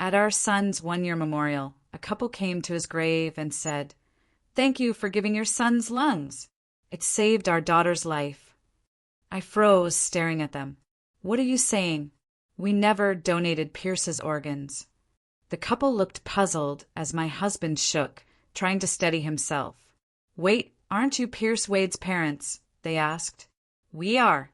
At our son's one-year memorial, a couple came to his grave and said, "Thank you for giving your son's lungs. It saved our daughter's life." I froze, staring at them. "What are you saying?" "We never donated Pierce's organs." The couple looked puzzled as my husband shook, trying to steady himself. "Wait, aren't you Pierce Wade's parents?" they asked. "We are."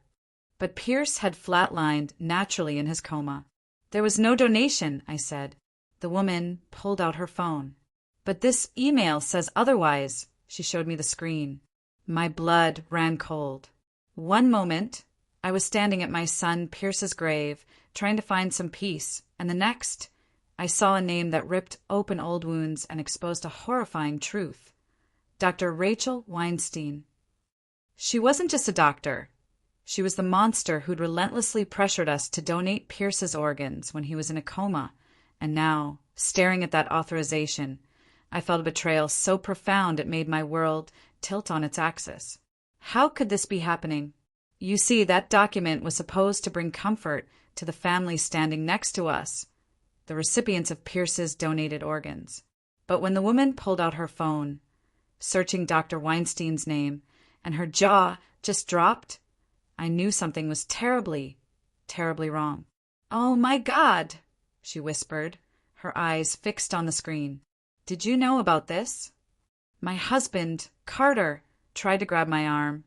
But Pierce had flatlined naturally in his coma. "There was no donation," I said. The woman pulled out her phone. "But this email says otherwise." She showed me the screen. My blood ran cold. One moment, I was standing at my son Pierce's grave, trying to find some peace, and the next, I saw a name that ripped open old wounds and exposed a horrifying truth. Dr. Rachel Weinstein. She wasn't just a doctor. She was the monster who'd relentlessly pressured us to donate Pierce's organs when he was in a coma, and now, staring at that authorization, I felt a betrayal so profound it made my world tilt on its axis. How could this be happening? You see, that document was supposed to bring comfort to the family standing next to us, the recipients of Pierce's donated organs. But when the woman pulled out her phone, searching Dr. Weinstein's name, and her jaw just dropped, I knew something was terribly, terribly wrong. "Oh my God," she whispered, her eyes fixed on the screen. "Did you know about this?" My husband, Carter, tried to grab my arm,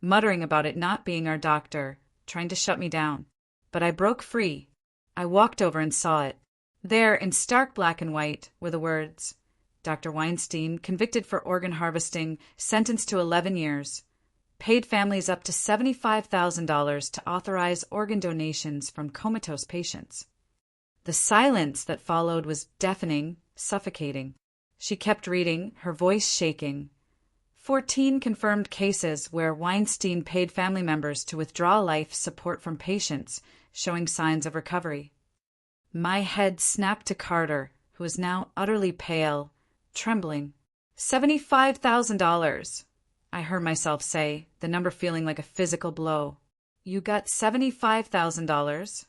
muttering about it not being our doctor, trying to shut me down. But I broke free. I walked over and saw it. There, in stark black and white, were the words, "Dr. Weinstein, convicted for organ harvesting, sentenced to 11 years. Paid families up to $75,000 to authorize organ donations from comatose patients." The silence that followed was deafening, suffocating. She kept reading, her voice shaking. 14 confirmed cases where Weinstein paid family members to withdraw life support from patients showing signs of recovery. My head snapped to Carter, who was now utterly pale, trembling. $75,000, I heard myself say, the number feeling like a physical blow. "You got $75,000?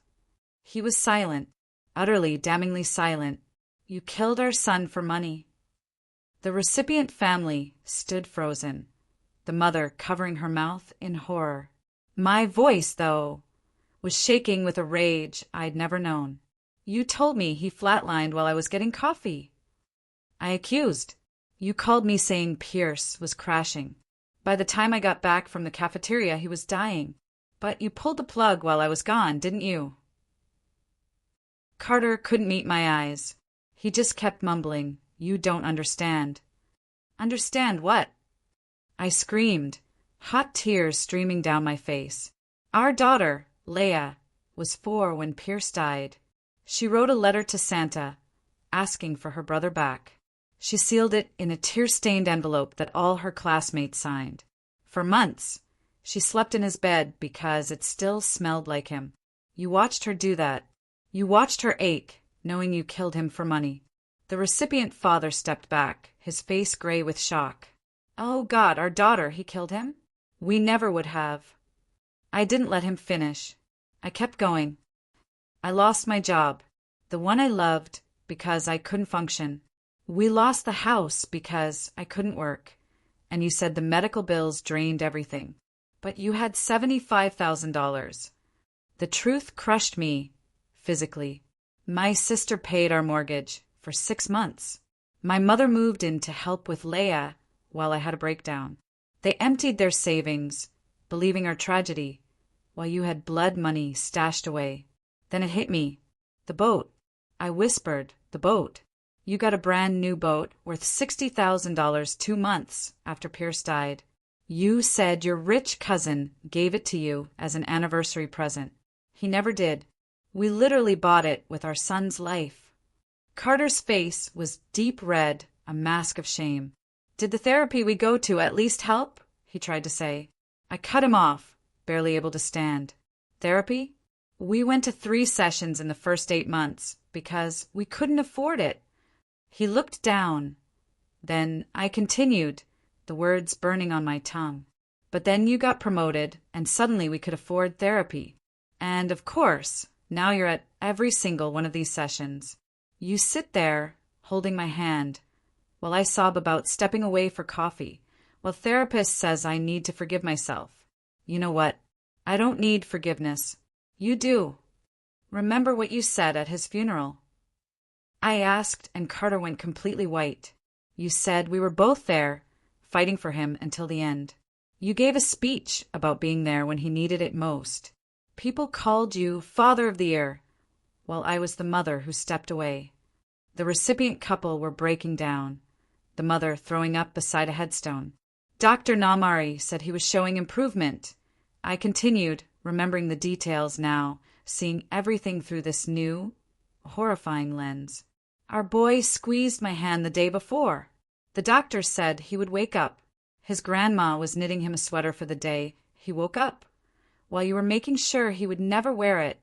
He was silent, utterly, damningly silent. "You killed our son for money." The recipient family stood frozen, the mother covering her mouth in horror. My voice, though, was shaking with a rage I'd never known. "You told me he flatlined while I was getting coffee." I accused. "You called me saying Pierce was crashing. By the time I got back from the cafeteria, he was dying. But you pulled the plug while I was gone, didn't you?" Carter couldn't meet my eyes. He just kept mumbling, "You don't understand." "Understand what?" I screamed, hot tears streaming down my face. "Our daughter, Leah, was 4 when Pierce died. She wrote a letter to Santa, asking for her brother back. She sealed it in a tear-stained envelope that all her classmates signed. For months, she slept in his bed because it still smelled like him. You watched her do that. You watched her ache, knowing you killed him for money." The recipient father stepped back, his face gray with shock. "Oh God, our daughter, he killed him? We never would have." I didn't let him finish. I kept going. "I lost my job, the one I loved, because I couldn't function. We lost the house because I couldn't work. And you said the medical bills drained everything. But you had $75,000. The truth crushed me, physically. My sister paid our mortgage for 6 months. My mother moved in to help with Leah while I had a breakdown. They emptied their savings, believing our tragedy, while you had blood money stashed away. Then it hit me. The boat. I whispered, the boat. You got a brand new boat worth $60,000 2 months after Pierce died. You said your rich cousin gave it to you as an anniversary present. He never did. We literally bought it with our son's life." Carter's face was deep red, a mask of shame. "Did the therapy we go to at least help?" he tried to say. I cut him off, barely able to stand. "Therapy? We went to 3 sessions in the first 8 months because we couldn't afford it." He looked down. Then I continued, the words burning on my tongue. "But then you got promoted, and suddenly we could afford therapy. And, of course, now you're at every single one of these sessions. You sit there, holding my hand, while I sob about stepping away for coffee, while therapist says I need to forgive myself. You know what? I don't need forgiveness. You do. Remember what you said at his funeral? I asked, and Carter went completely white. You said we were both there, fighting for him until the end. You gave a speech about being there when he needed it most. People called you Father of the Year, while I was the mother who stepped away. The recipient couple were breaking down, the mother throwing up beside a headstone. Dr. Namari said he was showing improvement. I continued, remembering the details now, seeing everything through this new, horrifying lens. Our boy squeezed my hand the day before. The doctor said he would wake up. His grandma was knitting him a sweater for the day. He woke up, while you were making sure he would never wear it.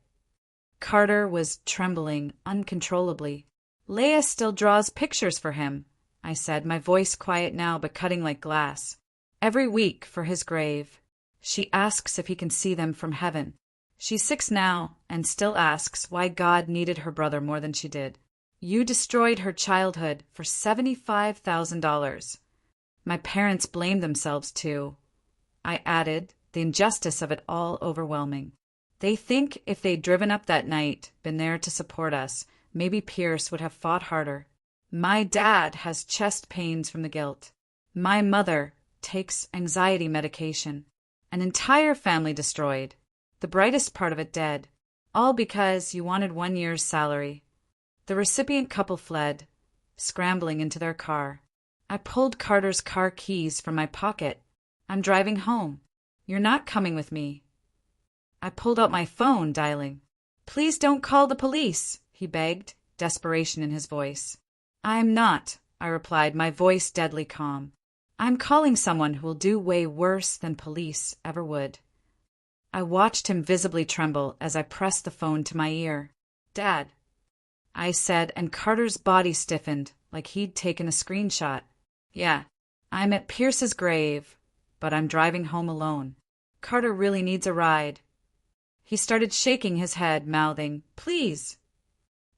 Carter was trembling uncontrollably. Leia still draws pictures for him, I said, my voice quiet now but cutting like glass. Every week for his grave. She asks if he can see them from heaven. She's 6 now and still asks why God needed her brother more than she did. You destroyed her childhood for $75,000. My parents blamed themselves too. I added, the injustice of it all overwhelming. They think if they'd driven up that night, been there to support us, maybe Pierce would have fought harder. My dad has chest pains from the guilt. My mother takes anxiety medication. An entire family destroyed. The brightest part of it dead. All because you wanted 1 year's salary. The recipient couple fled, scrambling into their car. I pulled Carter's car keys from my pocket. I'm driving home. You're not coming with me. I pulled out my phone, dialing. Please don't call the police, he begged, desperation in his voice. I'm not, I replied, my voice deadly calm. I'm calling someone who will do way worse than police ever would. I watched him visibly tremble as I pressed the phone to my ear. Dad, I said, and Carter's body stiffened like he'd taken a screenshot. Yeah, I'm at Pierce's grave, but I'm driving home alone. Carter really needs a ride. He started shaking his head, mouthing, Please.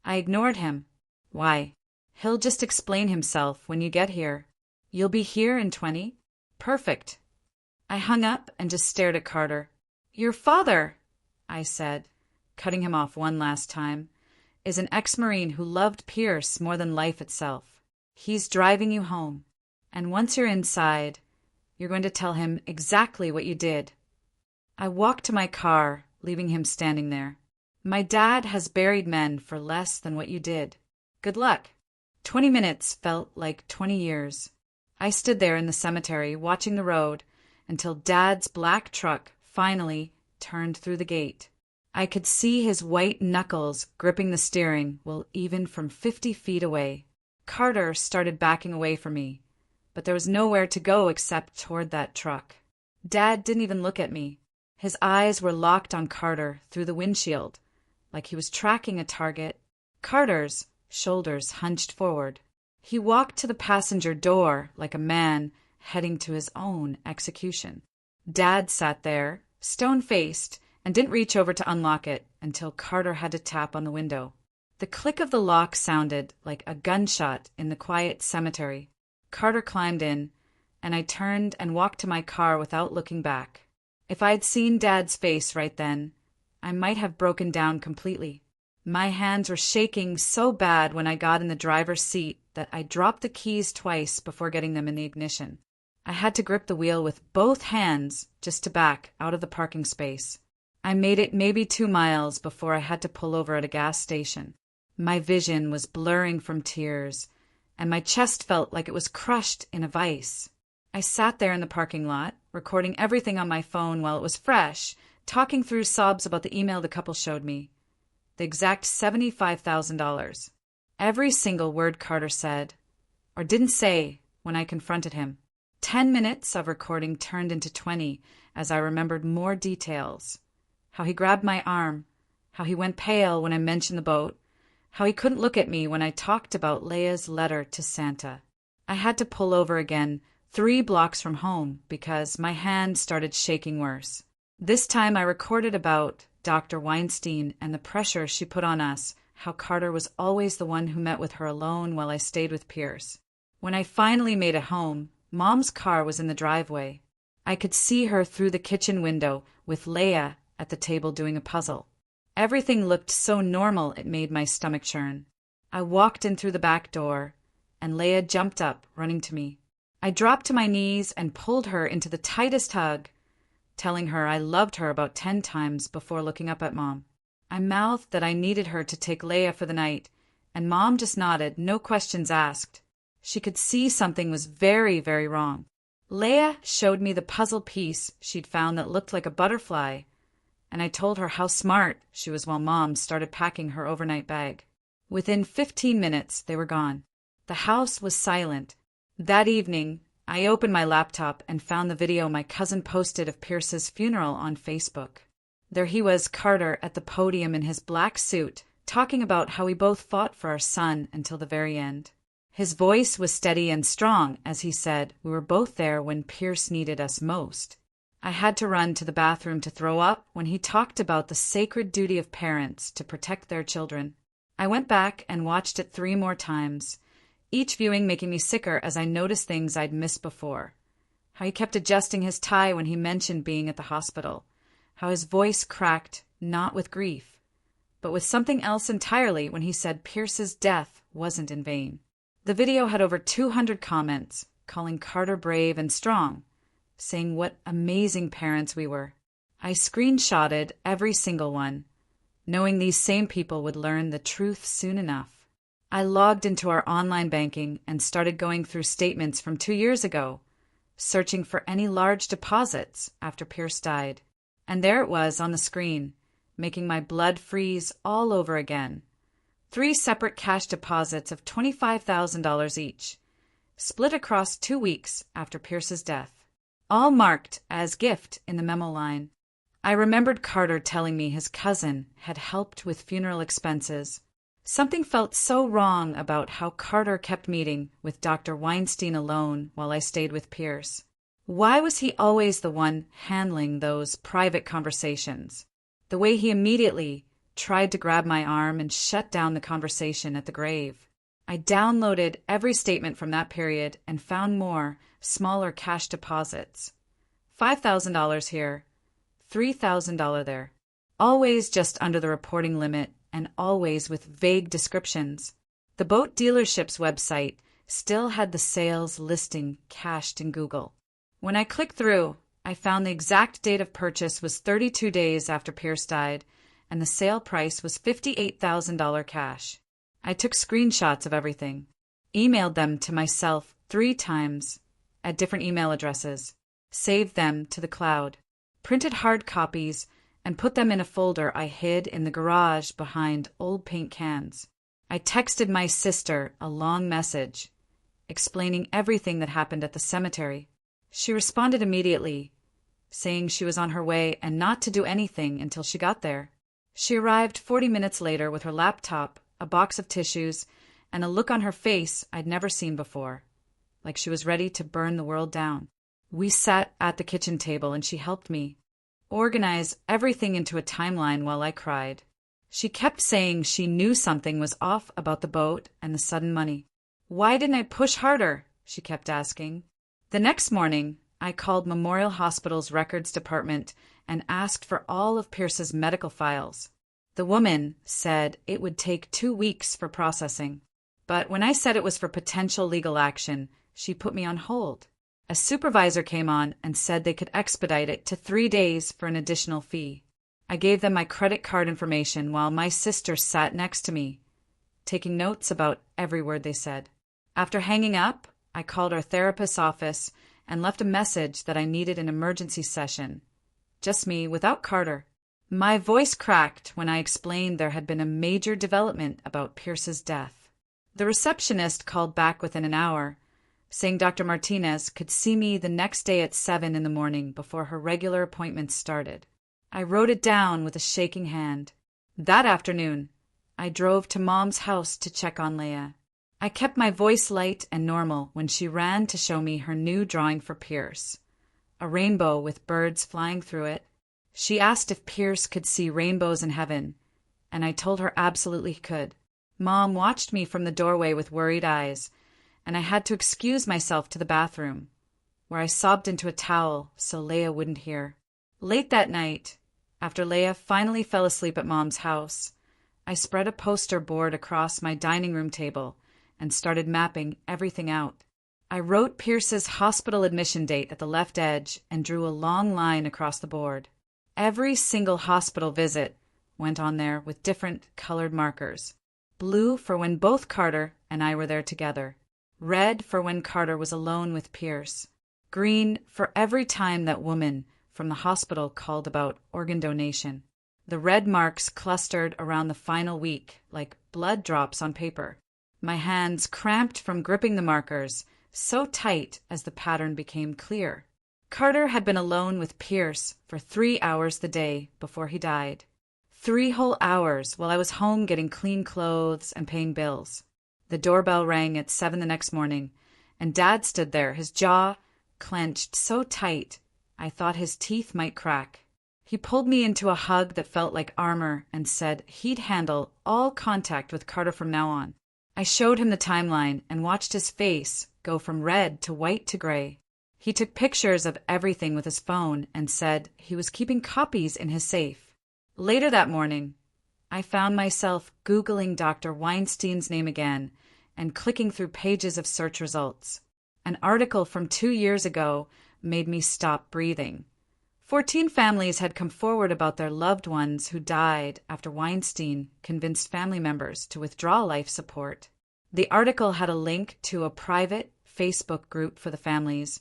I ignored him. Why? He'll just explain himself when you get here. You'll be here in 20? Perfect. I hung up and just stared at Carter. Your father, I said, cutting him off one last time, is an ex-Marine who loved Pierce more than life itself. He's driving you home, and once you're inside, you're going to tell him exactly what you did. I walked to my car, leaving him standing there. My dad has buried men for less than what you did. Good luck. 20 minutes felt like 20 years. I stood there in the cemetery, watching the road, until Dad's black truck finally turned through the gate. I could see his white knuckles gripping the steering wheel even from 50 feet away. Carter started backing away from me, but there was nowhere to go except toward that truck. Dad didn't even look at me. His eyes were locked on Carter through the windshield, like he was tracking a target. Carter's shoulders hunched forward. He walked to the passenger door like a man heading to his own execution. Dad sat there, stone-faced, and didn't reach over to unlock it until Carter had to tap on the window. The click of the lock sounded like a gunshot in the quiet cemetery. Carter climbed in, and I turned and walked to my car without looking back. If I'd seen Dad's face right then, I might have broken down completely. My hands were shaking so bad when I got in the driver's seat that I dropped the keys twice before getting them in the ignition. I had to grip the wheel with both hands just to back out of the parking space. I made it maybe 2 miles before I had to pull over at a gas station. My vision was blurring from tears, and my chest felt like it was crushed in a vice. I sat there in the parking lot, recording everything on my phone while it was fresh, talking through sobs about the email the couple showed me. The exact $75,000. Every single word Carter said, or didn't say, when I confronted him. 10 minutes of recording turned into 20 as I remembered more details. How he grabbed my arm, how he went pale when I mentioned the boat, how he couldn't look at me when I talked about Leia's letter to Santa. I had to pull over again 3 blocks from home because my hand started shaking worse. This time I recorded about Dr. Weinstein and the pressure she put on us how Carter was always the one who met with her alone while I stayed with Pierce. When I finally made it home, Mom's car was in the driveway. I could see her through the kitchen window with Leia at the table doing a puzzle. Everything looked so normal it made my stomach churn. I walked in through the back door, and Leia jumped up, running to me. I dropped to my knees and pulled her into the tightest hug, telling her I loved her about 10 times before looking up at Mom. I mouthed that I needed her to take Leia for the night, and Mom just nodded, no questions asked. She could see something was very, very wrong. Leia showed me the puzzle piece she'd found that looked like a butterfly, and I told her how smart she was while Mom started packing her overnight bag. Within 15 minutes, they were gone. The house was silent. That evening, I opened my laptop and found the video my cousin posted of Pierce's funeral on Facebook. There he was, Carter, at the podium in his black suit, talking about how we both fought for our son until the very end. His voice was steady and strong as he said we were both there when Pierce needed us most. I had to run to the bathroom to throw up when he talked about the sacred duty of parents to protect their children. I went back and watched it 3 more times, each viewing making me sicker as I noticed things I'd missed before. How he kept adjusting his tie when he mentioned being at the hospital. How his voice cracked, not with grief, but with something else entirely when he said Pierce's death wasn't in vain. The video had over 200 comments, calling Carter brave and strong, saying what amazing parents we were. I screenshotted every single one, knowing these same people would learn the truth soon enough. I logged into our online banking and started going through statements from 2 years ago, searching for any large deposits after Pierce died. And there it was on the screen, making my blood freeze all over again. 3 separate cash deposits of $25,000 each, split across 2 weeks after Pierce's death, all marked as gift in the memo line. I remembered Carter telling me his cousin had helped with funeral expenses. Something felt so wrong about how Carter kept meeting with Dr. Weinstein alone while I stayed with Pierce. Why was he always the one handling those private conversations? The way he immediately tried to grab my arm and shut down the conversation at the grave. I downloaded every statement from that period and found more, smaller cash deposits. $5,000 here, $3,000 there. Always just under the reporting limit and always with vague descriptions. The boat dealership's website still had the sales listing cached in Google. When I clicked through, I found the exact date of purchase was 32 days after Pierce died, and the sale price was $58,000 cash. I took screenshots of everything, emailed them to myself 3 times at different email addresses, saved them to the cloud, printed hard copies, and put them in a folder I hid in the garage behind old paint cans. I texted my sister a long message, explaining everything that happened at the cemetery. She responded immediately, saying she was on her way and not to do anything until she got there. She arrived 40 minutes later with her laptop, a box of tissues, and a look on her face I'd never seen before, like she was ready to burn the world down. We sat at the kitchen table and she helped me organize everything into a timeline while I cried. She kept saying she knew something was off about the boat and the sudden money. Why didn't I push harder? She kept asking. The next morning, I called Memorial Hospital's records department and asked for all of Pierce's medical files. The woman said it would take 2 weeks for processing, but when I said it was for potential legal action, she put me on hold. A supervisor came on and said they could expedite it to 3 days for an additional fee. I gave them my credit card information while my sister sat next to me, taking notes about every word they said. After hanging up, I called our therapist's office and left a message that I needed an emergency session. Just me, without Carter. My voice cracked when I explained there had been a major development about Pierce's death. The receptionist called back within an hour, saying Dr. Martinez could see me the next day at 7 in the morning before her regular appointments started. I wrote it down with a shaking hand. That afternoon, I drove to Mom's house to check on Leia. I kept my voice light and normal when she ran to show me her new drawing for Pierce, a rainbow with birds flying through it. She asked if Pierce could see rainbows in heaven, and I told her absolutely he could. Mom watched me from the doorway with worried eyes, and I had to excuse myself to the bathroom, where I sobbed into a towel so Leah wouldn't hear. Late that night, after Leah finally fell asleep at Mom's house, I spread a poster board across my dining room table and started mapping everything out. I wrote Pierce's hospital admission date at the left edge and drew a long line across the board. Every single hospital visit went on there with different colored markers. Blue for when both Carter and I were there together. Red for when Carter was alone with Pierce. Green for every time that woman from the hospital called about organ donation. The red marks clustered around the final week like blood drops on paper. My hands cramped from gripping the markers, so tight as the pattern became clear. Carter had been alone with Pierce for 3 hours the day before he died. 3 whole hours while I was home getting clean clothes and paying bills. The doorbell rang at 7 the next morning, and Dad stood there, his jaw clenched so tight I thought his teeth might crack. He pulled me into a hug that felt like armor and said he'd handle all contact with Carter from now on. I showed him the timeline and watched his face go from red to white to gray. He took pictures of everything with his phone and said he was keeping copies in his safe. Later that morning, I found myself Googling Dr. Weinstein's name again and clicking through pages of search results. An article from 2 years ago made me stop breathing. 14 families had come forward about their loved ones who died after Weinstein convinced family members to withdraw life support. The article had a link to a private Facebook group for the families,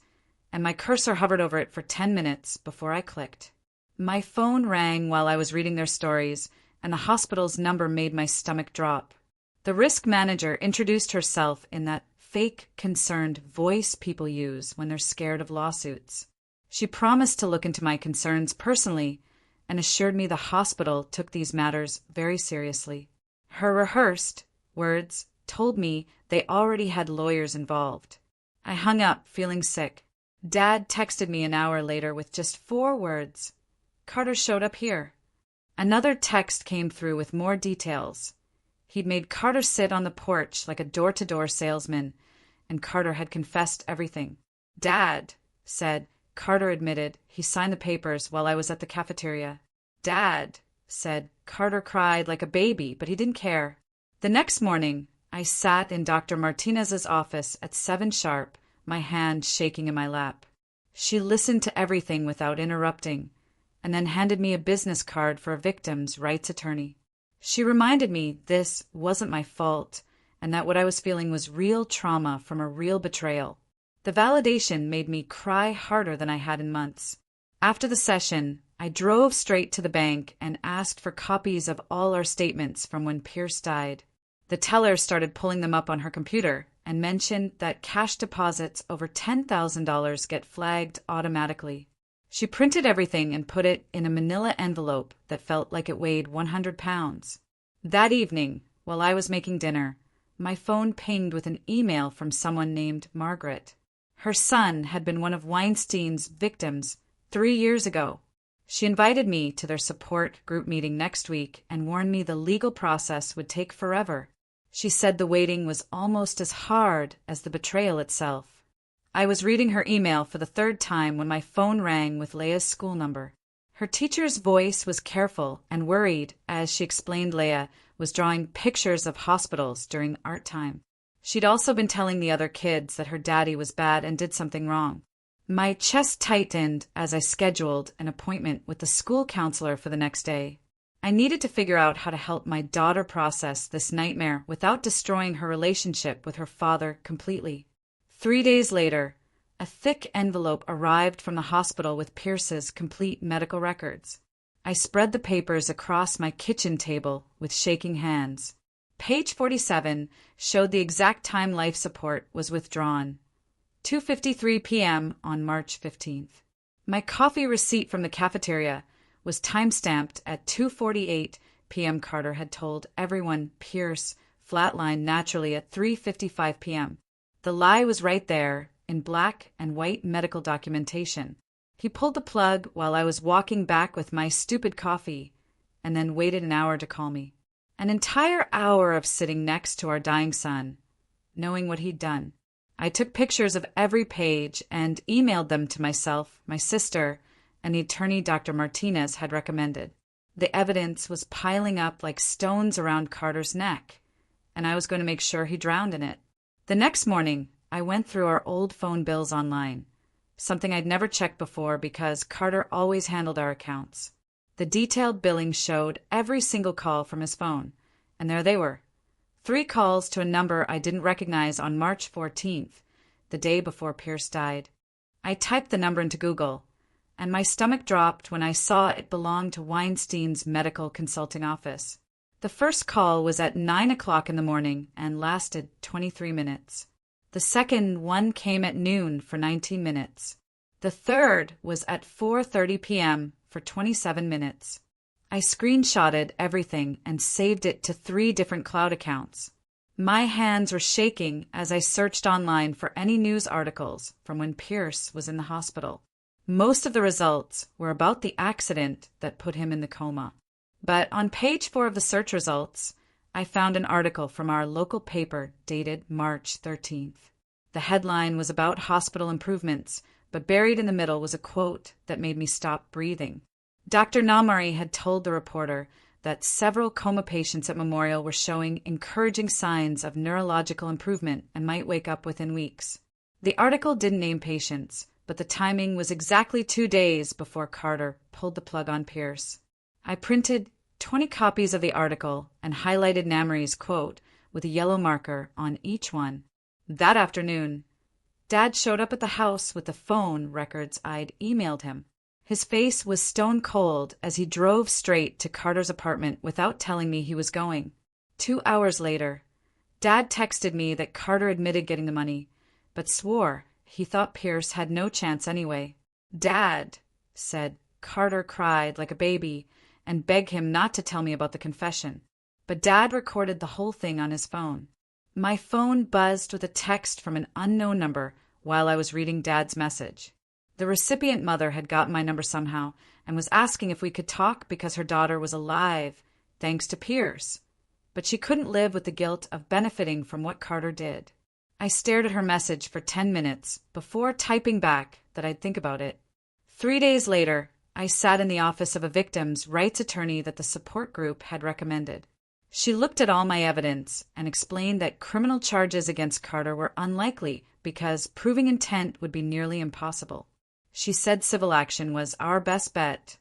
and my cursor hovered over it for 10 minutes before I clicked. My phone rang while I was reading their stories, and the hospital's number made my stomach drop. The risk manager introduced herself in that fake, concerned voice people use when they're scared of lawsuits. She promised to look into my concerns personally and assured me the hospital took these matters very seriously. Her rehearsed words told me they already had lawyers involved. I hung up, feeling sick. Dad texted me an hour later with just 4 words. Carter showed up here. Another text came through with more details. He'd made Carter sit on the porch like a door-to-door salesman, and Carter had confessed everything. Dad said, Carter admitted he signed the papers while I was at the cafeteria. Dad said Carter cried like a baby, but he didn't care. The next morning, I sat in Dr. Martinez's office at 7 sharp, my hand shaking in my lap. She listened to everything without interrupting, and then handed me a business card for a victim's rights attorney. She reminded me this wasn't my fault, and that what I was feeling was real trauma from a real betrayal. The validation made me cry harder than I had in months. After the session, I drove straight to the bank and asked for copies of all our statements from when Pierce died. The teller started pulling them up on her computer and mentioned that cash deposits over $10,000 get flagged automatically. She printed everything and put it in a manila envelope that felt like it weighed 100 pounds. That evening, while I was making dinner, my phone pinged with an email from someone named Margaret. Her son had been one of Weinstein's victims 3 years ago. She invited me to their support group meeting next week and warned me the legal process would take forever. She said the waiting was almost as hard as the betrayal itself. I was reading her email for the 3rd time when my phone rang with Leah's school number. Her teacher's voice was careful and worried as she explained Leah was drawing pictures of hospitals during art time. She'd also been telling the other kids that her daddy was bad and did something wrong. My chest tightened as I scheduled an appointment with the school counselor for the next day. I needed to figure out how to help my daughter process this nightmare without destroying her relationship with her father completely. 3 days later, a thick envelope arrived from the hospital with Pierce's complete medical records. I spread the papers across my kitchen table with shaking hands. Page 47 showed the exact time life support was withdrawn. 2:53 p.m. on March 15th. My coffee receipt from the cafeteria was time-stamped at 2:48 p.m. Carter had told everyone Pierce flatlined naturally at 3:55 p.m. The lie was right there in black and white medical documentation. He pulled the plug while I was walking back with my stupid coffee and then waited an hour to call me. An entire hour of sitting next to our dying son, knowing what he'd done. I took pictures of every page and emailed them to myself, my sister, and the attorney Dr. Martinez had recommended. The evidence was piling up like stones around Carter's neck, and I was going to make sure he drowned in it. The next morning, I went through our old phone bills online, something I'd never checked before because Carter always handled our accounts. The detailed billing showed every single call from his phone, and there they were. 3 calls to a number I didn't recognize on March 14th, the day before Pierce died. I typed the number into Google, and my stomach dropped when I saw it belonged to Weinstein's medical consulting office. The first call was at 9 o'clock in the morning and lasted 23 minutes. The second one came at noon for 19 minutes. The third was at 4:30 p.m. for 27 minutes. I screenshotted everything and saved it to 3 different cloud accounts. My hands were shaking as I searched online for any news articles from when Pierce was in the hospital. Most of the results were about the accident that put him in the coma. But on page 4 of the search results, I found an article from our local paper dated March 13th. The headline was about hospital improvements, but buried in the middle was a quote that made me stop breathing. Dr. Namari had told the reporter that several coma patients at Memorial were showing encouraging signs of neurological improvement and might wake up within weeks. The article didn't name patients, but the timing was exactly 2 days before Carter pulled the plug on Pierce. I printed 20 copies of the article and highlighted Namari's quote with a yellow marker on each one. That afternoon, Dad showed up at the house with the phone records I'd emailed him. His face was stone cold as he drove straight to Carter's apartment without telling me he was going. 2 hours later, Dad texted me that Carter admitted getting the money, but swore he thought Pierce had no chance anyway. Dad said Carter cried like a baby and begged him not to tell me about the confession. But Dad recorded the whole thing on his phone. My phone buzzed with a text from an unknown number while I was reading Dad's message. The recipient mother had gotten my number somehow and was asking if we could talk because her daughter was alive, thanks to Pierce. But she couldn't live with the guilt of benefiting from what Carter did. I stared at her message for 10 minutes before typing back that I'd think about it. 3 days later, I sat in the office of a victim's rights attorney that the support group had recommended. She looked at all my evidence and explained that criminal charges against Carter were unlikely because proving intent would be nearly impossible. She said civil action was our best bet,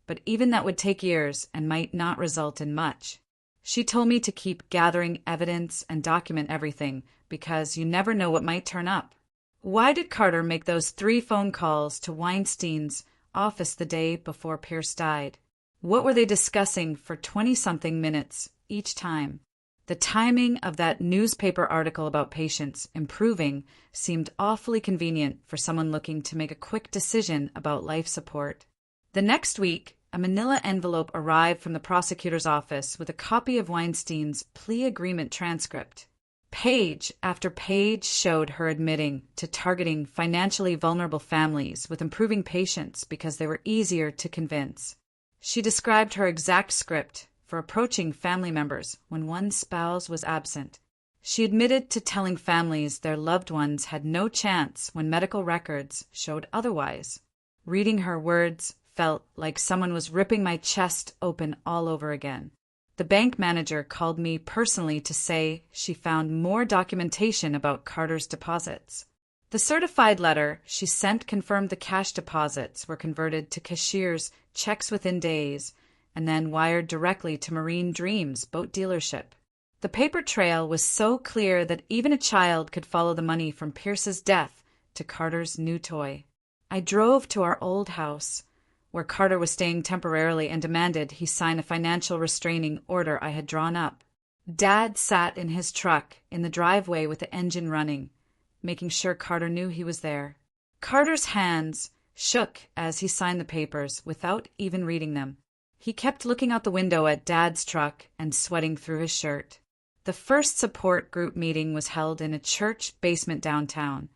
but even that would take years and might not result in much. She told me to keep gathering evidence and document everything because you never know what might turn up. Why did Carter make those 3 phone calls to Weinstein's office the day before Pierce died? What were they discussing for 20-something minutes each time? The timing of that newspaper article about patients improving seemed awfully convenient for someone looking to make a quick decision about life support. The next week, a manila envelope arrived from the prosecutor's office with a copy of Weinstein's plea agreement transcript. Page after page showed her admitting to targeting financially vulnerable families with improving patients because they were easier to convince. She described her exact script for approaching family members when one spouse was absent. She admitted to telling families their loved ones had no chance when medical records showed otherwise. Reading her words felt like someone was ripping my chest open all over again. The bank manager called me personally to say she found more documentation about Carter's deposits. The certified letter she sent confirmed the cash deposits were converted to cashier's checks within days and then wired directly to Marine Dreams boat dealership. The paper trail was so clear that even a child could follow the money from Pierce's death to Carter's new toy. I drove to our old house, where Carter was staying temporarily, and demanded he sign a financial restraining order I had drawn up. Dad sat in his truck in the driveway with the engine running, making sure Carter knew he was there. Carter's hands shook as he signed the papers without even reading them. He kept looking out the window at Dad's truck and sweating through his shirt. The first support group meeting was held in a church basement downtown,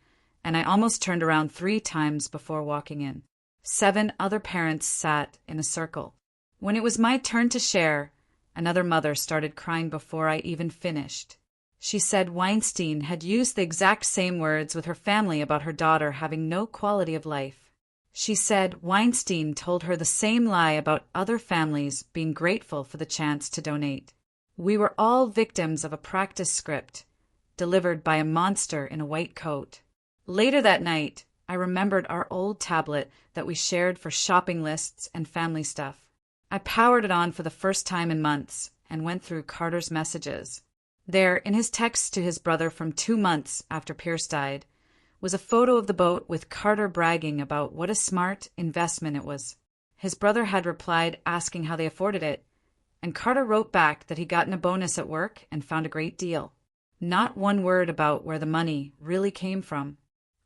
and I almost turned around 3 times before walking in. 7 other parents sat in a circle. When it was my turn to share, Another mother started crying before I even finished. She said Weinstein had used the exact same words with her family about her daughter having no quality of life. She said Weinstein told her the same lie about other families being grateful for the chance to donate. We were all victims of a practice script, delivered by a monster in a white coat. Later that night, I remembered our old tablet that we shared for shopping lists and family stuff. I powered it on for the first time in months and went through Carter's messages. There, in his text to his brother from 2 months after Pierce died, was a photo of the boat with Carter bragging about what a smart investment it was. His brother had replied asking how they afforded it, and Carter wrote back that he'd gotten a bonus at work and found a great deal. Not one word about where the money really came from.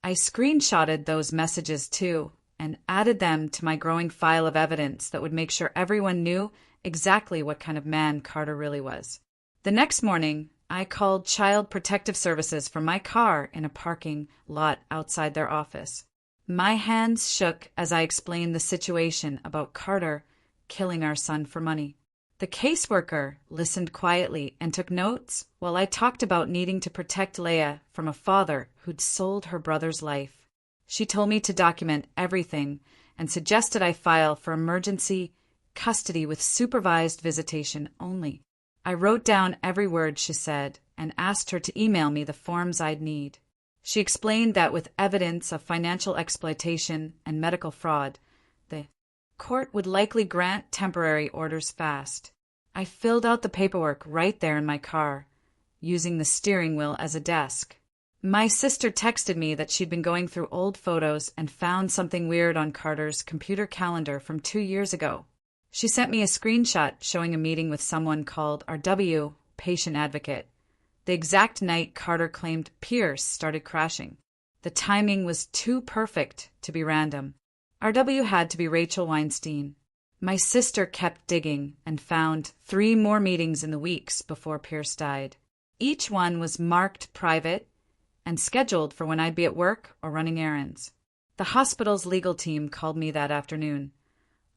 I screenshotted those messages too and added them to my growing file of evidence that would make sure everyone knew exactly what kind of man Carter really was. The next morning, I called Child Protective Services from my car in a parking lot outside their office. My hands shook as I explained the situation about Carter killing our son for money. The caseworker listened quietly and took notes while I talked about needing to protect Leah from a father who'd sold her brother's life. She told me to document everything and suggested I file for emergency custody with supervised visitation only. I wrote down every word she said and asked her to email me the forms I'd need. She explained that with evidence of financial exploitation and medical fraud, the court would likely grant temporary orders fast. I filled out the paperwork right there in my car, using the steering wheel as a desk. My sister texted me that she'd been going through old photos and found something weird on Carter's computer calendar from 2 years ago. She sent me a screenshot showing a meeting with someone called RW, patient advocate, the exact night Carter claimed Pierce started crashing. The timing was too perfect to be random. RW had to be Rachel Weinstein. My sister kept digging and found 3 more meetings in the weeks before Pierce died. Each one was marked private and scheduled for when I'd be at work or running errands. The hospital's legal team called me that afternoon,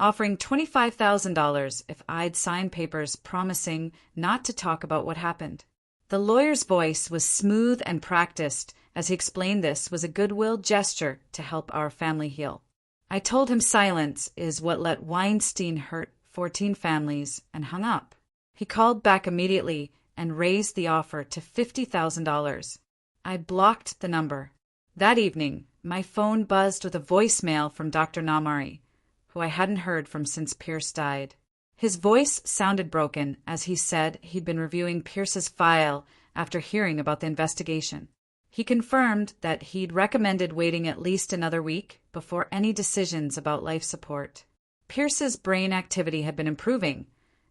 offering $25,000 if I'd sign papers promising not to talk about what happened. The lawyer's voice was smooth and practiced as he explained this was a goodwill gesture to help our family heal. I told him silence is what let Weinstein hurt 14 families and hung up. He called back immediately and raised the offer to $50,000. I blocked the number. That evening, my phone buzzed with a voicemail from Dr. Namari, who I hadn't heard from since Pierce died. His voice sounded broken as he said he'd been reviewing Pierce's file after hearing about the investigation. He confirmed that he'd recommended waiting at least another week before any decisions about life support. Pierce's brain activity had been improving,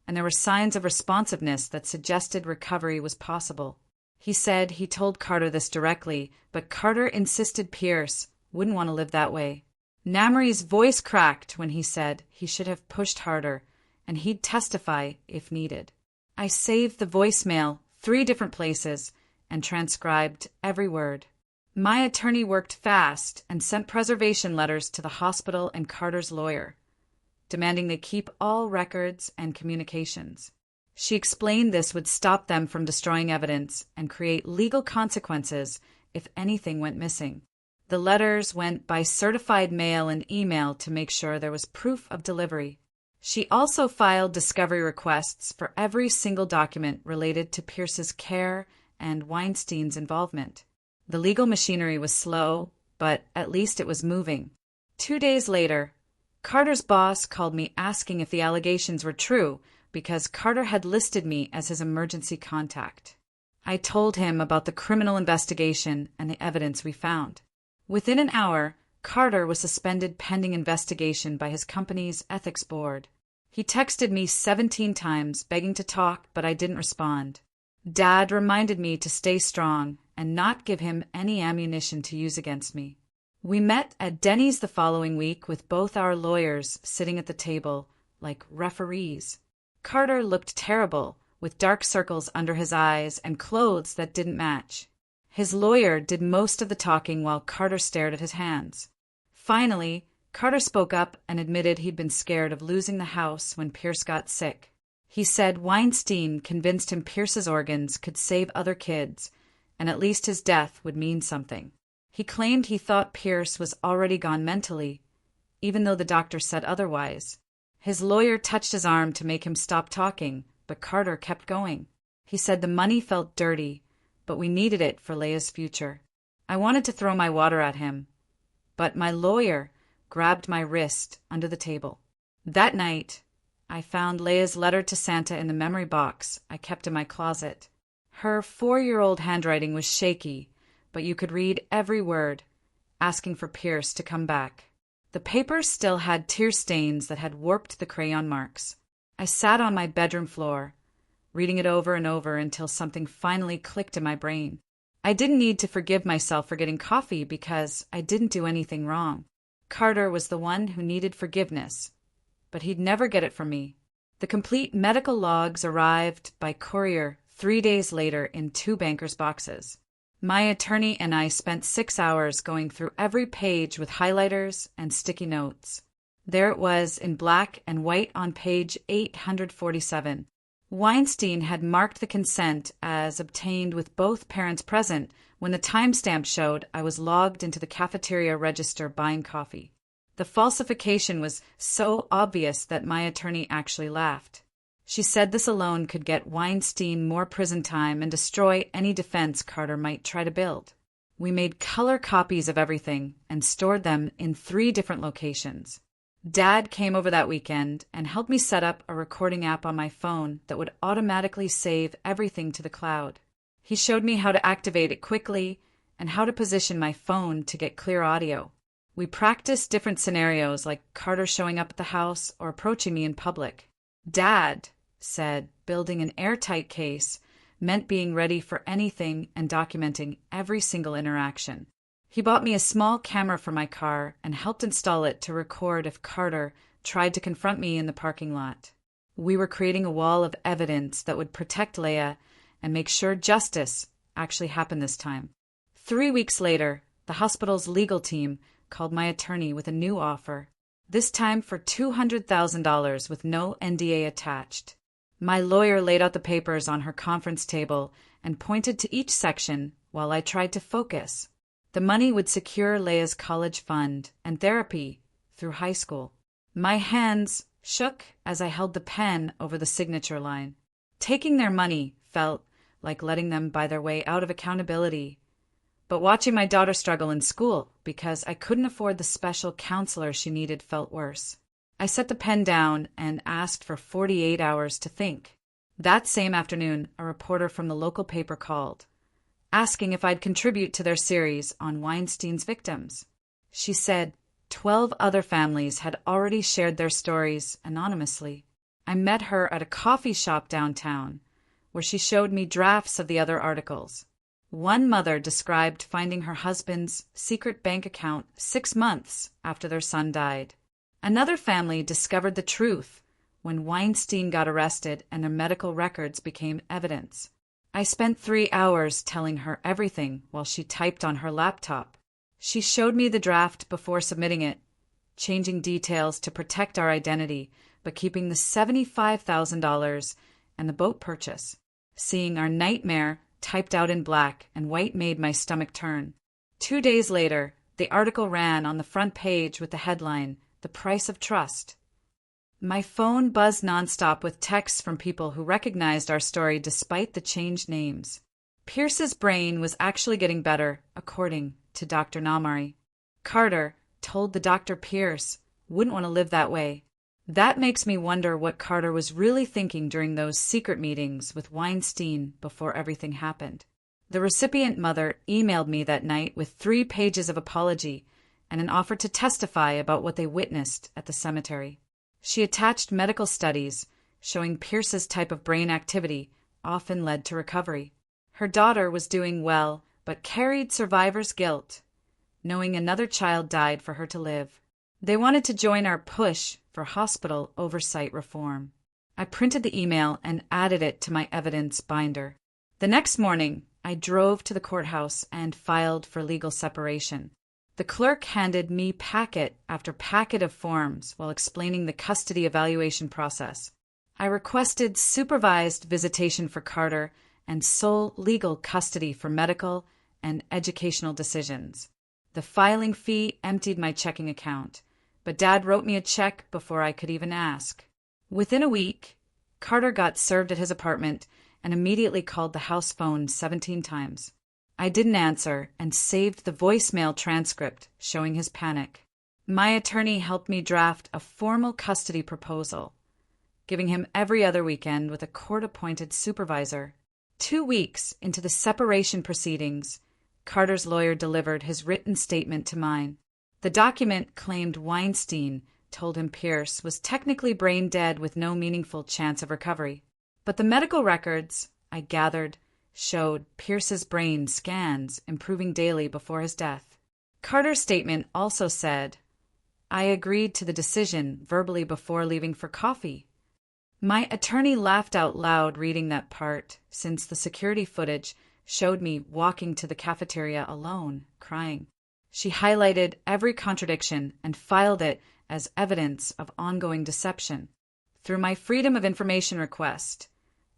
and there were signs of responsiveness that suggested recovery was possible. He said he told Carter this directly, but Carter insisted Pierce wouldn't want to live that way. Namari's voice cracked when he said he should have pushed harder, and he'd testify if needed. I saved the voicemail 3 different places and transcribed every word. My attorney worked fast and sent preservation letters to the hospital and Carter's lawyer, demanding they keep all records and communications. She explained this would stop them from destroying evidence and create legal consequences if anything went missing. The letters went by certified mail and email to make sure there was proof of delivery. She also filed discovery requests for every single document related to Pierce's care and Weinstein's involvement. The legal machinery was slow, but at least it was moving. 2 days later, Carter's boss called me asking if the allegations were true because Carter had listed me as his emergency contact. I told him about the criminal investigation and the evidence we found. Within an hour, Carter was suspended pending investigation by his company's ethics board. He texted me 17 times begging to talk, but I didn't respond. Dad reminded me to stay strong and not give him any ammunition to use against me. We met at Denny's the following week with both our lawyers sitting at the table like referees. Carter looked terrible, with dark circles under his eyes and clothes that didn't match. His lawyer did most of the talking while Carter stared at his hands. Finally, Carter spoke up and admitted he'd been scared of losing the house when Pierce got sick. He said Weinstein convinced him Pierce's organs could save other kids, and at least his death would mean something. He claimed he thought Pierce was already gone mentally, even though the doctor said otherwise. His lawyer touched his arm to make him stop talking, but Carter kept going. He said the money felt dirty, but we needed it for Leia's future. I wanted to throw my water at him, but my lawyer grabbed my wrist under the table. That night, I found Leia's letter to Santa in the memory box I kept in my closet. Her 4-year-old handwriting was shaky, but you could read every word, asking for Pierce to come back. The paper still had tear stains that had warped the crayon marks. I sat on my bedroom floor, reading it over and over until something finally clicked in my brain. I didn't need to forgive myself for getting coffee because I didn't do anything wrong. Carter was the one who needed forgiveness, but he'd never get it from me. The complete medical logs arrived by courier 3 days later in 2 bankers' boxes. My attorney and I spent 6 hours going through every page with highlighters and sticky notes. There it was in black and white on page 847. Weinstein had marked the consent as obtained with both parents present when the timestamp showed I was logged into the cafeteria register buying coffee. The falsification was so obvious that my attorney actually laughed. She said this alone could get Weinstein more prison time and destroy any defense Carter might try to build. We made color copies of everything and stored them in 3 different locations. Dad came over that weekend and helped me set up a recording app on my phone that would automatically save everything to the cloud. He showed me how to activate it quickly and how to position my phone to get clear audio. We practiced different scenarios like Carter showing up at the house or approaching me in public. Dad said building an airtight case meant being ready for anything and documenting every single interaction. He bought me a small camera for my car and helped install it to record if Carter tried to confront me in the parking lot. We were creating a wall of evidence that would protect Leia and make sure justice actually happened this time. 3 weeks later, the hospital's legal team called my attorney with a new offer, this time for $200,000 with no NDA attached. My lawyer laid out the papers on her conference table and pointed to each section while I tried to focus. The money would secure Leia's college fund and therapy through high school. My hands shook as I held the pen over the signature line. Taking their money felt like letting them buy their way out of accountability. But watching my daughter struggle in school because I couldn't afford the special counselor she needed felt worse. I set the pen down and asked for 48 hours to think. That same afternoon, a reporter from the local paper called, asking if I'd contribute to their series on Weinstein's victims. She said 12 other families had already shared their stories anonymously. I met her at a coffee shop downtown, where she showed me drafts of the other articles. One mother described finding her husband's secret bank account 6 months after their son died. Another family discovered the truth when Weinstein got arrested and their medical records became evidence. I spent 3 hours telling her everything while she typed on her laptop. She showed me the draft before submitting it, changing details to protect our identity, but keeping the $75,000 and the boat purchase. Seeing our nightmare typed out in black and white made my stomach turn. 2 days later, the article ran on the front page with the headline, "The Price of Trust." My phone buzzed nonstop with texts from people who recognized our story despite the changed names. Pierce's brain was actually getting better, according to Dr. Namari. Carter told the Dr. Pierce wouldn't want to live that way. That makes me wonder what Carter was really thinking during those secret meetings with Weinstein before everything happened. The recipient mother emailed me that night with 3 pages of apology and an offer to testify about what they witnessed at the cemetery. She attached medical studies showing Pierce's type of brain activity often led to recovery. Her daughter was doing well, but carried survivor's guilt, knowing another child died for her to live. They wanted to join our push for hospital oversight reform. I printed the email and added it to my evidence binder. The next morning, I drove to the courthouse and filed for legal separation. The clerk handed me packet after packet of forms while explaining the custody evaluation process. I requested supervised visitation for Carter and sole legal custody for medical and educational decisions. The filing fee emptied my checking account, but Dad wrote me a check before I could even ask. Within a week, Carter got served at his apartment and immediately called the house phone 17 times. I didn't answer and saved the voicemail transcript showing his panic. My attorney helped me draft a formal custody proposal, giving him every other weekend with a court-appointed supervisor. 2 weeks into the separation proceedings, Carter's lawyer delivered his written statement to mine. The document claimed Weinstein told him Pierce was technically brain dead with no meaningful chance of recovery. But the medical records, I gathered, showed Pierce's brain scans improving daily before his death. Carter's statement also said, "I agreed to the decision verbally before leaving for coffee." My attorney laughed out loud reading that part, since the security footage showed me walking to the cafeteria alone, crying. She highlighted every contradiction and filed it as evidence of ongoing deception. Through my Freedom of Information request,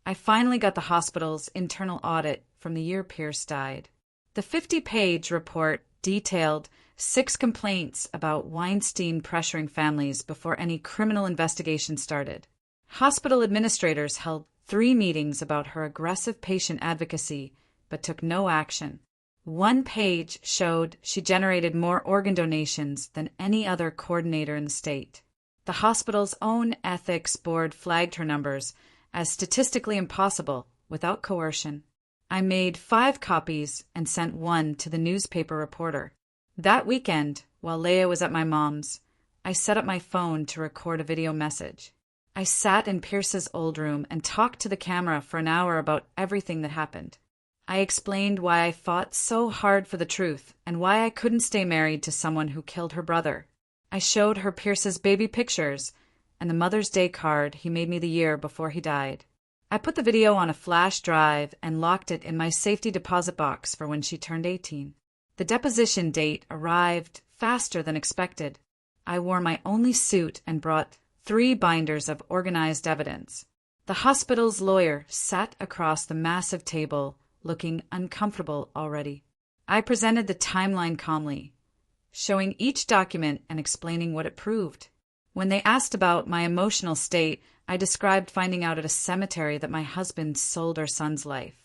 I finally got the hospital's internal audit from the year Pierce died. The 50-page report detailed 6 complaints about Weinstein pressuring families before any criminal investigation started. Hospital administrators held 3 meetings about her aggressive patient advocacy, but took no action. 1 page showed she generated more organ donations than any other coordinator in the state. The hospital's own ethics board flagged her numbers as statistically impossible without coercion. I made 5 copies and sent 1 to the newspaper reporter. That weekend, while Leah was at my mom's, I set up my phone to record a video message. I sat in Pierce's old room and talked to the camera for an hour about everything that happened. I explained why I fought so hard for the truth and why I couldn't stay married to someone who killed her brother. I showed her Pierce's baby pictures and the Mother's Day card he made me the year before he died. I put the video on a flash drive and locked it in my safety deposit box for when she turned 18. The deposition date arrived faster than expected. I wore my only suit and brought 3 binders of organized evidence. The hospital's lawyer sat across the massive table, looking uncomfortable already. I presented the timeline calmly, showing each document and explaining what it proved. When they asked about my emotional state, I described finding out at a cemetery that my husband sold our son's life.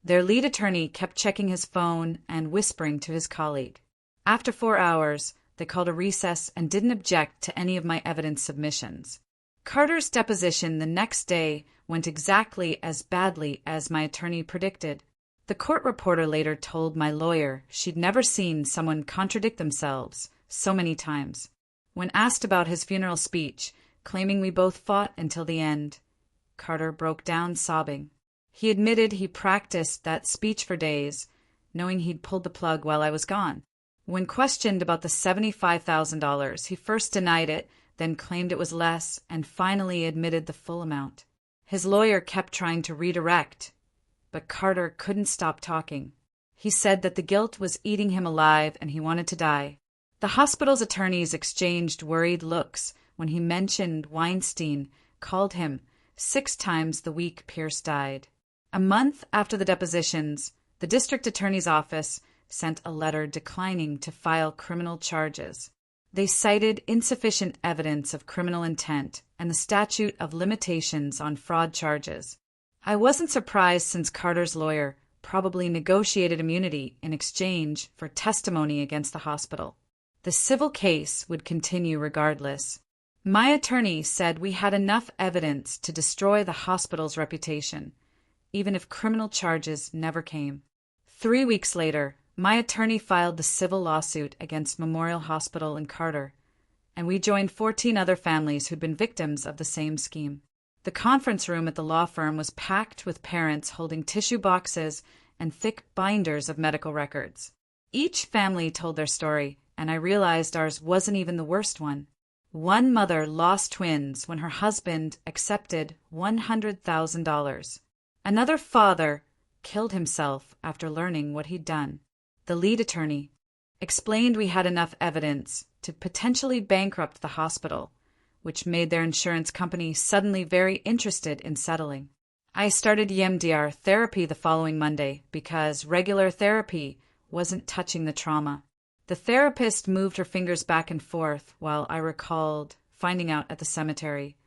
Their lead attorney kept checking his phone and whispering to his colleague. After 4 hours, they called a recess and didn't object to any of my evidence submissions. Carter's deposition the next day went exactly as badly as my attorney predicted. The court reporter later told my lawyer she'd never seen someone contradict themselves so many times. When asked about his funeral speech, claiming we both fought until the end, Carter broke down sobbing. He admitted he practiced that speech for days, knowing he'd pulled the plug while I was gone. When questioned about the $75,000, he first denied it, then claimed it was less, and finally admitted the full amount. His lawyer kept trying to redirect, but Carter couldn't stop talking. He said that the guilt was eating him alive and he wanted to die. The hospital's attorneys exchanged worried looks when he mentioned Weinstein called him 6 times the week Pierce died. A month after the depositions, the district attorney's office sent a letter declining to file criminal charges. They cited insufficient evidence of criminal intent and the statute of limitations on fraud charges. I wasn't surprised since Carter's lawyer probably negotiated immunity in exchange for testimony against the hospital. The civil case would continue regardless. My attorney said we had enough evidence to destroy the hospital's reputation, even if criminal charges never came. 3 weeks later, my attorney filed the civil lawsuit against Memorial Hospital in Carter, and we joined 14 other families who'd been victims of the same scheme. The conference room at the law firm was packed with parents holding tissue boxes and thick binders of medical records. Each family told their story, and I realized ours wasn't even the worst one. One mother lost twins when her husband accepted $100,000. Another father killed himself after learning what he'd done. The lead attorney explained we had enough evidence to potentially bankrupt the hospital, which made their insurance company suddenly very interested in settling. I started EMDR therapy the following Monday because regular therapy wasn't touching the trauma. The therapist moved her fingers back and forth while I recalled finding out at the cemetery,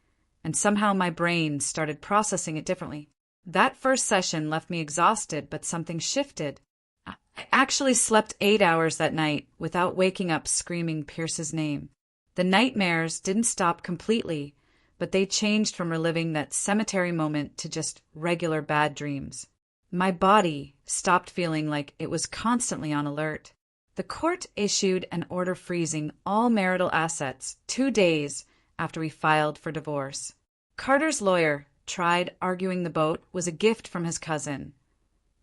and somehow my brain started processing it differently. That first session left me exhausted, but something shifted. I actually slept 8 hours that night without waking up screaming Pierce's name. The nightmares didn't stop completely, but they changed from reliving that cemetery moment to just regular bad dreams. My body stopped feeling like it was constantly on alert. The court issued an order freezing all marital assets 2 days after we filed for divorce. Carter's lawyer tried arguing the boat was a gift from his cousin,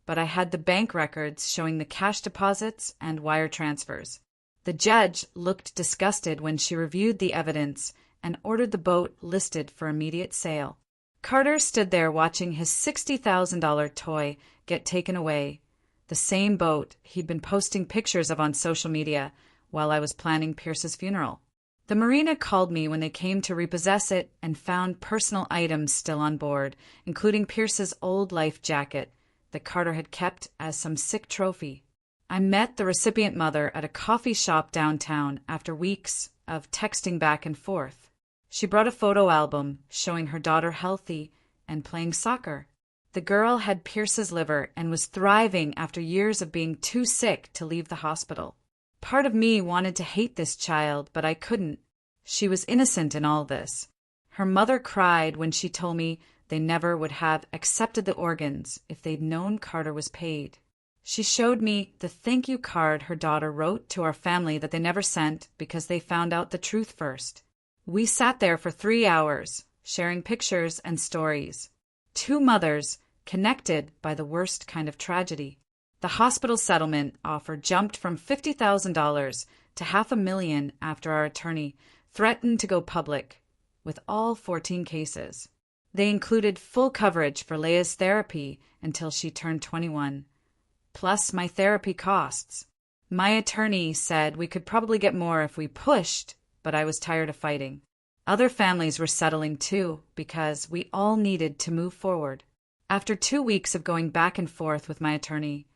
but I had the bank records showing the cash deposits and wire transfers. The judge looked disgusted when she reviewed the evidence and ordered the boat listed for immediate sale. Carter stood there watching his $60,000 toy get taken away, the same boat he'd been posting pictures of on social media while I was planning Pierce's funeral. The marina called me when they came to repossess it and found personal items still on board, including Pierce's old life jacket that Carter had kept as some sick trophy. I met the recipient mother at a coffee shop downtown after weeks of texting back and forth. She brought a photo album showing her daughter healthy and playing soccer. The girl had Pierce's liver and was thriving after years of being too sick to leave the hospital. Part of me wanted to hate this child, but I couldn't. She was innocent in all this. Her mother cried when she told me they never would have accepted the organs if they'd known Carter was paid. She showed me the thank you card her daughter wrote to our family that they never sent because they found out the truth first. We sat there for 3 hours, sharing pictures and stories. 2 mothers connected by the worst kind of tragedy. The hospital settlement offer jumped from $50,000 to $500,000 after our attorney threatened to go public with all 14 cases. They included full coverage for Leia's therapy until she turned 21, plus my therapy costs. My attorney said we could probably get more if we pushed, but I was tired of fighting. Other families were settling too because we all needed to move forward. After 2 weeks of going back and forth with my attorney,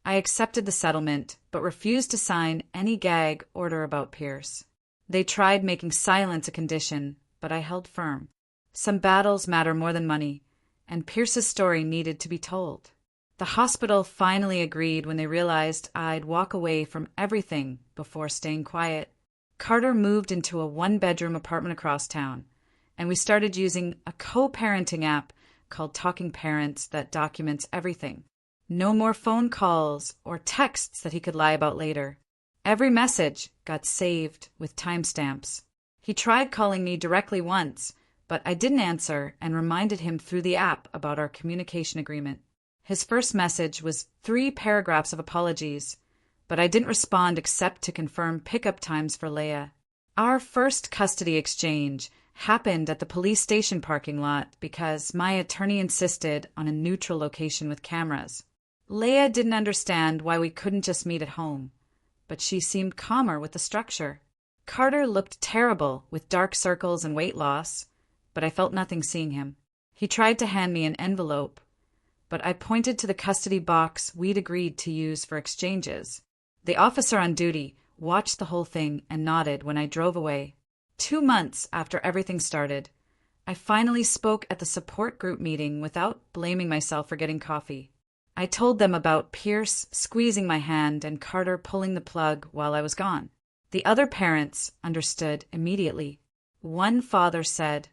I accepted the settlement but refused to sign any gag order about Pierce. They tried making silence a condition, but I held firm. Some battles matter more than money, and Pierce's story needed to be told. The hospital finally agreed when they realized I'd walk away from everything before staying quiet. Carter moved into a 1-bedroom apartment across town, and we started using a co-parenting app called Talking Parents that documents everything. No more phone calls or texts that he could lie about later. Every message got saved with timestamps. He tried calling me directly once, but I didn't answer and reminded him through the app about our communication agreement. His first message was 3 paragraphs of apologies, but I didn't respond except to confirm pickup times for Leia. Our first custody exchange happened at the police station parking lot because my attorney insisted on a neutral location with cameras. Leia didn't understand why we couldn't just meet at home, but she seemed calmer with the structure. Carter looked terrible with dark circles and weight loss, but I felt nothing seeing him. He tried to hand me an envelope, but I pointed to the custody box we'd agreed to use for exchanges. The officer on duty watched the whole thing and nodded when I drove away. 2 months after everything started, I finally spoke at the support group meeting without blaming myself for getting coffee. I told them about Pierce squeezing my hand and Carter pulling the plug while I was gone. The other parents understood immediately. One father said,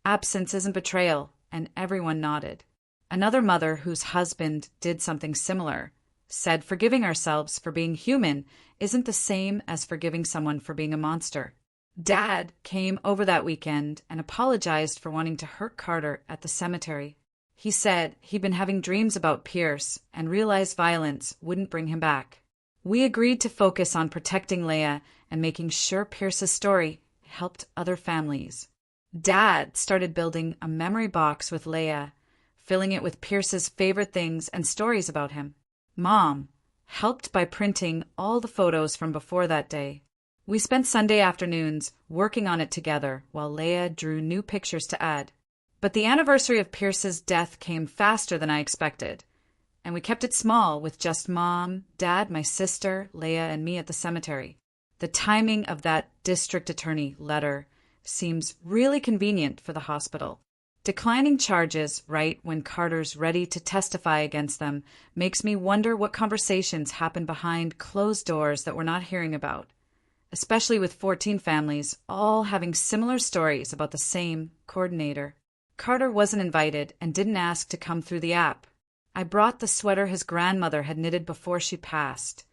"Absence isn't betrayal," and everyone nodded. Another mother whose husband did something similar said forgiving ourselves for being human isn't the same as forgiving someone for being a monster. Dad came over that weekend and apologized for wanting to hurt Carter at the cemetery. He said he'd been having dreams about Pierce and realized violence wouldn't bring him back. We agreed to focus on protecting Leia and making sure Pierce's story helped other families. Dad started building a memory box with Leia, filling it with Pierce's favorite things and stories about him. Mom helped by printing all the photos from before that day. We spent Sunday afternoons working on it together while Leah drew new pictures to add. But the anniversary of Pierce's death came faster than I expected, and we kept it small with just Mom, Dad, my sister, Leah, and me at the cemetery. The timing of that district attorney letter seems really convenient for the hospital. Declining charges right when Carter's ready to testify against them makes me wonder what conversations happen behind closed doors that we're not hearing about, especially with 14 families all having similar stories about the same coordinator. Carter wasn't invited and didn't ask to come through the app. I brought the sweater his grandmother had knitted before she passed,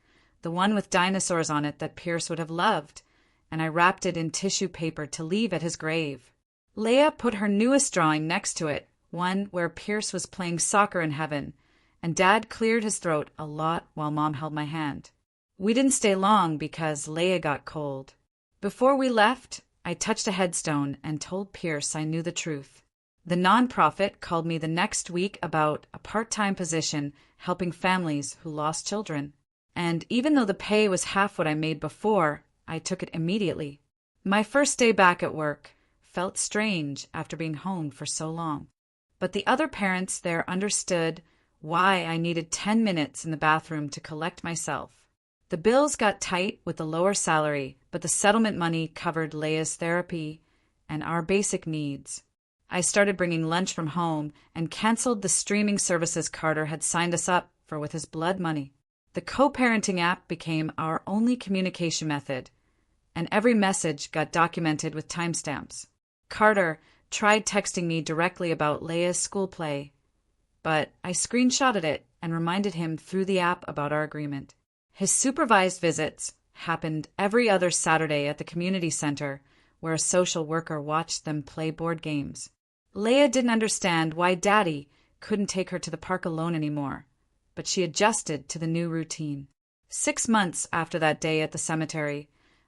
the one with dinosaurs on it that Pierce would have loved, and I wrapped it in tissue paper to leave at his grave. Leah put her newest drawing next to it, one where Pierce was playing soccer in heaven, and Dad cleared his throat a lot while Mom held my hand. We didn't stay long because Leah got cold. Before we left, I touched a headstone and told Pierce I knew the truth. The nonprofit called me the next week about a part-time position helping families who lost children. And even though the pay was half what I made before, I took it immediately. My first day back at work felt strange after being home for so long. But the other parents there understood why I needed 10 minutes in the bathroom to collect myself. The bills got tight with the lower salary, but the settlement money covered Leah's therapy and our basic needs. I started bringing lunch from home and canceled the streaming services Carter had signed us up for with his blood money. The co-parenting app became our only communication method, and every message got documented with timestamps. Carter tried texting me directly about Leah's school play, but I screenshotted it and reminded him through the app about our agreement. His supervised visits happened every other Saturday at the community center, where a social worker watched them play board games. Leah didn't understand why Daddy couldn't take her to the park alone anymore, but she adjusted to the new routine. 6 months after that day at the cemetery,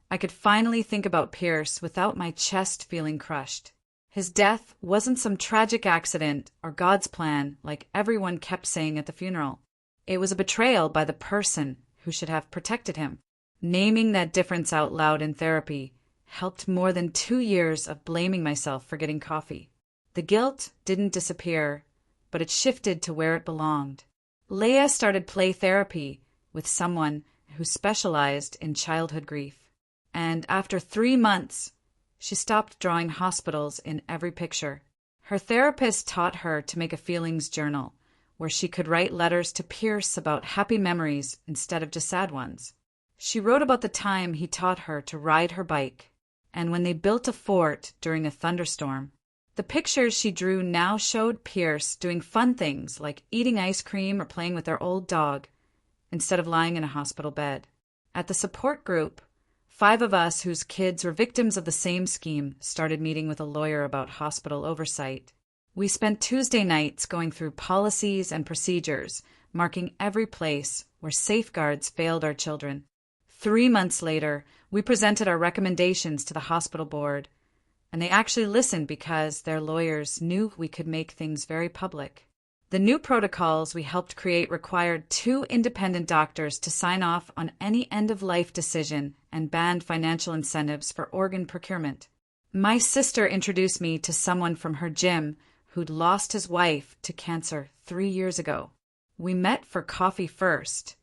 I could finally think about Pierce without my chest feeling crushed. His death wasn't some tragic accident or God's plan like everyone kept saying at the funeral. It was a betrayal by the person who should have protected him. Naming that difference out loud in therapy helped more than 2 years of blaming myself for getting coffee. The guilt didn't disappear, but it shifted to where it belonged. Leah started play therapy with someone who specialized in childhood grief. And after 3 months, she stopped drawing hospitals in every picture. Her therapist taught her to make a feelings journal, where she could write letters to Pierce about happy memories instead of just sad ones. She wrote about the time he taught her to ride her bike, and when they built a fort during a thunderstorm. The pictures she drew now showed Pierce doing fun things like eating ice cream or playing with their old dog, instead of lying in a hospital bed. At the support group, 5 of us whose kids were victims of the same scheme started meeting with a lawyer about hospital oversight. We spent Tuesday nights going through policies and procedures, marking every place where safeguards failed our children. 3 months later, we presented our recommendations to the hospital board, and they actually listened because their lawyers knew we could make things very public. The new protocols we helped create required 2 independent doctors to sign off on any end-of-life decision and banned financial incentives for organ procurement. My sister introduced me to someone from her gym who'd lost his wife to cancer 3 years ago. We met for coffee first,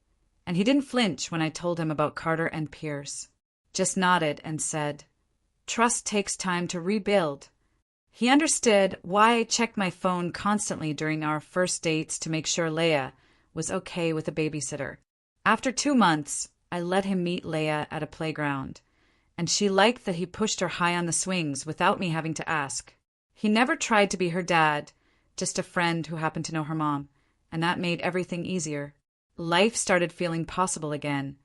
and he didn't flinch when I told him about Carter and Pierce. Just nodded and said, "Trust takes time to rebuild." He understood why I checked my phone constantly during our first dates to make sure Leah was okay with a babysitter. After 2 months, I let him meet Leah at a playground, and she liked that he pushed her high on the swings without me having to ask. He never tried to be her dad, just a friend who happened to know her mom, and that made everything easier. Life started feeling possible again,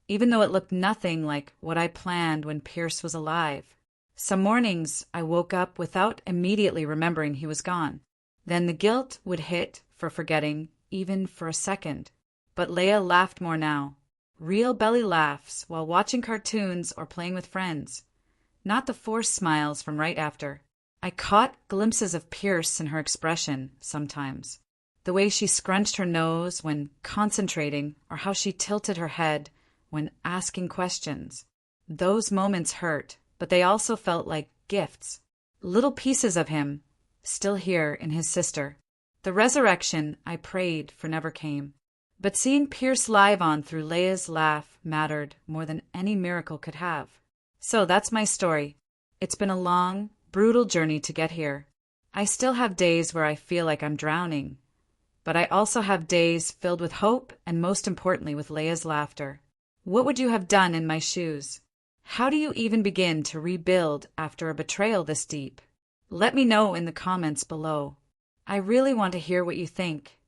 even though it looked nothing like what I planned when Pierce was alive. Some mornings I woke up without immediately remembering he was gone. Then the guilt would hit for forgetting, even for a second. But Leah laughed more now. Real belly laughs while watching cartoons or playing with friends. Not the forced smiles from right after. I caught glimpses of Pierce in her expression sometimes. The way she scrunched her nose when concentrating or how she tilted her head when asking questions. Those moments hurt, but they also felt like gifts. Little pieces of him, still here in his sister. The resurrection I prayed for never came. But seeing Pierce live on through Leia's laugh mattered more than any miracle could have. So that's my story. It's been a long, brutal journey to get here. I still have days where I feel like I'm drowning. But I also have days filled with hope and most importantly with Leia's laughter. What would you have done in my shoes? How do you even begin to rebuild after a betrayal this deep? Let me know in the comments below. I really want to hear what you think.